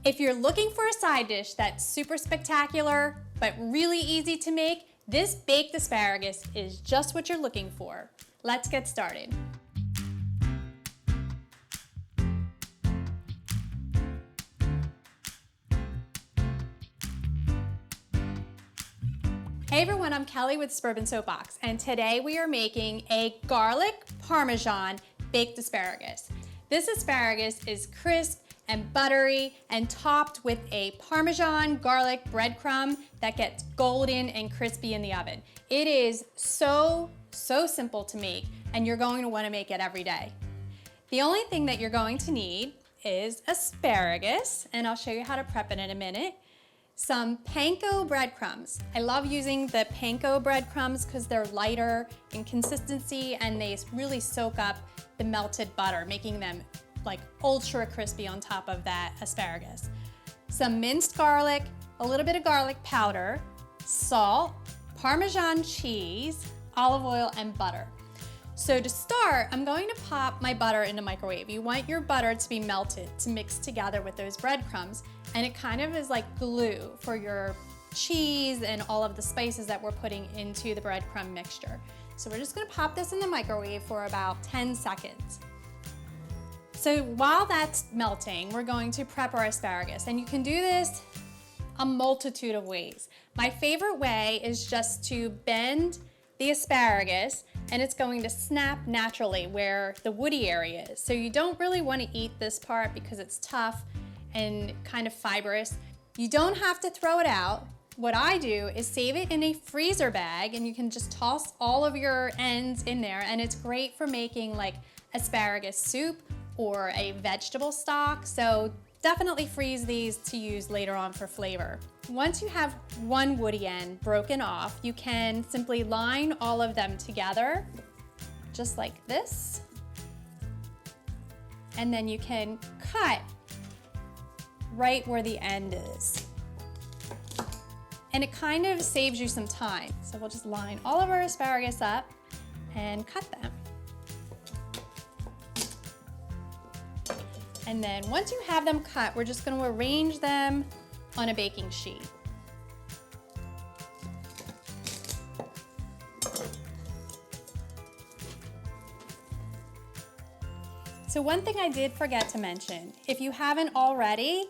If you're looking for a side dish that's super spectacular, but really easy to make, this baked asparagus is just what you're looking for. Let's get started. Hey everyone, I'm Kelly with Suburban Soapbox, and today we are making a garlic Parmesan baked asparagus. This asparagus is crisp and buttery and topped with a Parmesan garlic breadcrumb that gets golden and crispy in the oven. It is so simple to make, and you're going to want to make it every day. The only thing that you're going to need is asparagus, and I'll show you how to prep it in a minute. Some panko breadcrumbs. I love using the panko breadcrumbs because they're lighter in consistency and they really soak up the melted butter, making them like ultra crispy on top of that asparagus. Some minced garlic, a little bit of garlic powder, salt, Parmesan cheese, olive oil, and butter. So to start, I'm going to pop my butter in the microwave. You want your butter to be melted to mix together with those breadcrumbs, and it kind of is like glue for your cheese and all of the spices that we're putting into the breadcrumb mixture. So we're just gonna pop this in the microwave for about 10 seconds. So while that's melting, we're going to prep our asparagus, and you can do this a multitude of ways. My favorite way is just to bend the asparagus, and it's going to snap naturally where the woody area is. So you don't really want to eat this part because it's tough and kind of fibrous. You don't have to throw it out. What I do is save it in a freezer bag, and you can just toss all of your ends in there, and it's great for making like asparagus soup or a vegetable stock. So definitely freeze these to use later on for flavor. Once you have one woody end broken off, you can simply line all of them together, just like this. And then you can cut right where the end is. And it kind of saves you some time. So we'll just line all of our asparagus up and cut them. And then once you have them cut, we're just going to arrange them on a baking sheet. So one thing I did forget to mention, if you haven't already,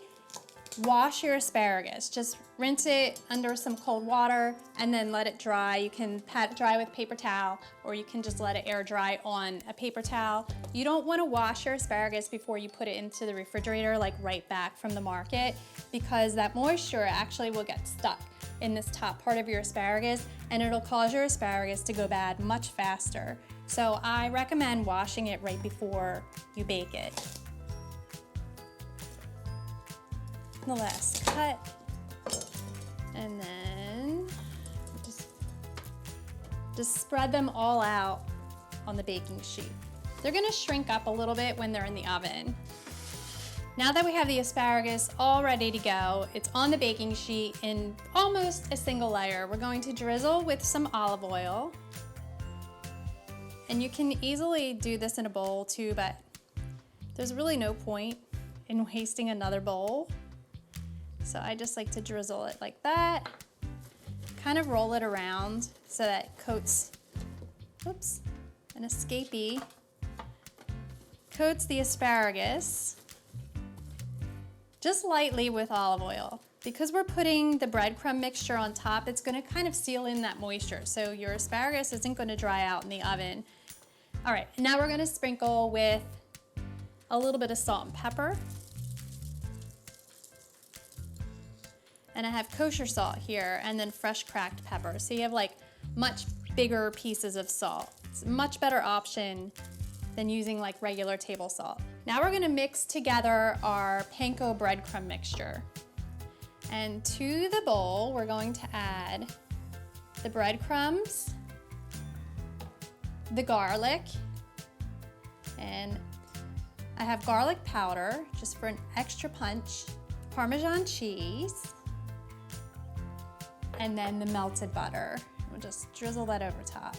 wash your asparagus. Just rinse it under some cold water and then let it dry. You can pat it dry with paper towel, or you can just let it air dry on a paper towel. You don't want to wash your asparagus before you put it into the refrigerator, like right back from the market, because that moisture actually will get stuck in this top part of your asparagus, and it'll cause your asparagus to go bad much faster. So I recommend washing it right before you bake it. The last cut, and then just spread them all out on the baking sheet. They're gonna shrink up a little bit when they're in the oven. Now that we have the asparagus all ready to go, it's on the baking sheet in almost a single layer. We're going to drizzle with some olive oil. And you can easily do this in a bowl too, but there's really no point in wasting another bowl. So I just like to drizzle it like that, kind of roll it around so that it coats, oops, an escapee, coats the asparagus just lightly with olive oil. Because we're putting the breadcrumb mixture on top, it's gonna kind of seal in that moisture, so your asparagus isn't gonna dry out in the oven. All right, now we're gonna sprinkle with a little bit of salt and pepper. And I have kosher salt here, and then fresh cracked pepper. So you have like much bigger pieces of salt. It's a much better option than using like regular table salt. Now we're gonna mix together our panko breadcrumb mixture. And to the bowl, we're going to add the breadcrumbs, the garlic, and I have garlic powder just for an extra punch, Parmesan cheese, and then the melted butter. We'll just drizzle that over top.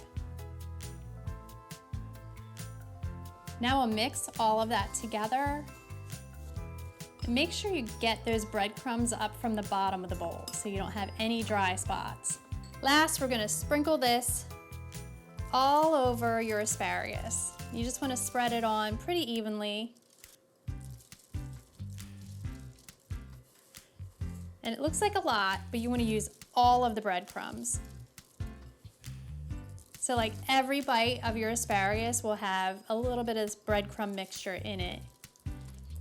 Now we'll mix all of that together And make sure you get those breadcrumbs up from the bottom of the bowl so you don't have any dry spots. Last, we're gonna sprinkle this all over your asparagus. You just wanna spread it on pretty evenly. And it looks like a lot, but you wanna use all of the breadcrumbs. So like every bite of your asparagus will have a little bit of this breadcrumb mixture in it.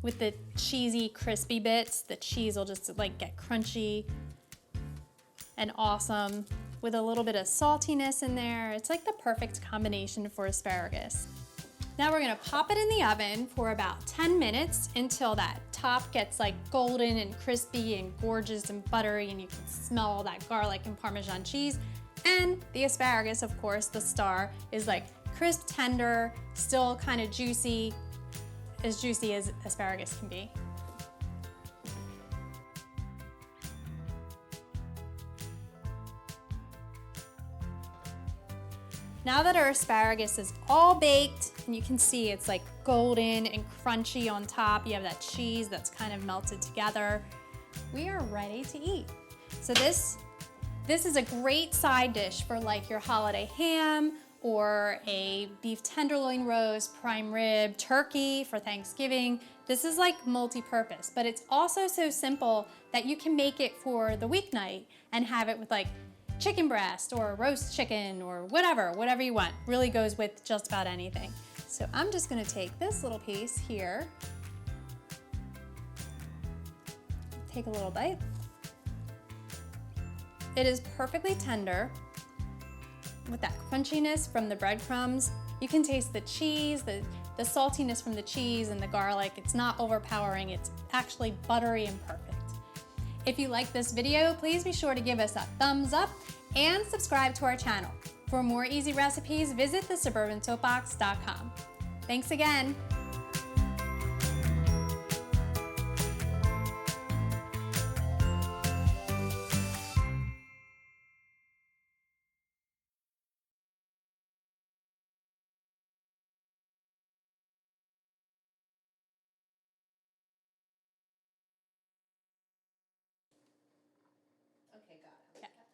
With the cheesy, crispy bits, the cheese will just like get crunchy and awesome. With a little bit of saltiness in there. It's like the perfect combination for asparagus. Now we're gonna pop it in the oven for about 10 minutes until that top gets like golden and crispy and gorgeous and buttery, and you can smell all that garlic and Parmesan cheese. And the asparagus, of course, the star, is like crisp, tender, still kind of juicy as asparagus can be. Now that our asparagus is all baked, and you can see it's like golden and crunchy on top, you have that cheese that's kind of melted together, we are ready to eat. So this is a great side dish for like your holiday ham or a beef tenderloin roast, prime rib, turkey for Thanksgiving. This is like multi-purpose, but it's also so simple that you can make it for the weeknight and have it with like chicken breast or roast chicken or whatever you want. Really goes with just about anything. So I'm just gonna take this little piece here, take a little bite. It is perfectly tender with that crunchiness from the breadcrumbs. You can taste the cheese, the saltiness from the cheese and the garlic. It's not overpowering, it's actually buttery and perfect. If you like this video, please be sure to give us a thumbs up and subscribe to our channel. For more easy recipes, visit thesuburbansoapbox.com. Thanks again.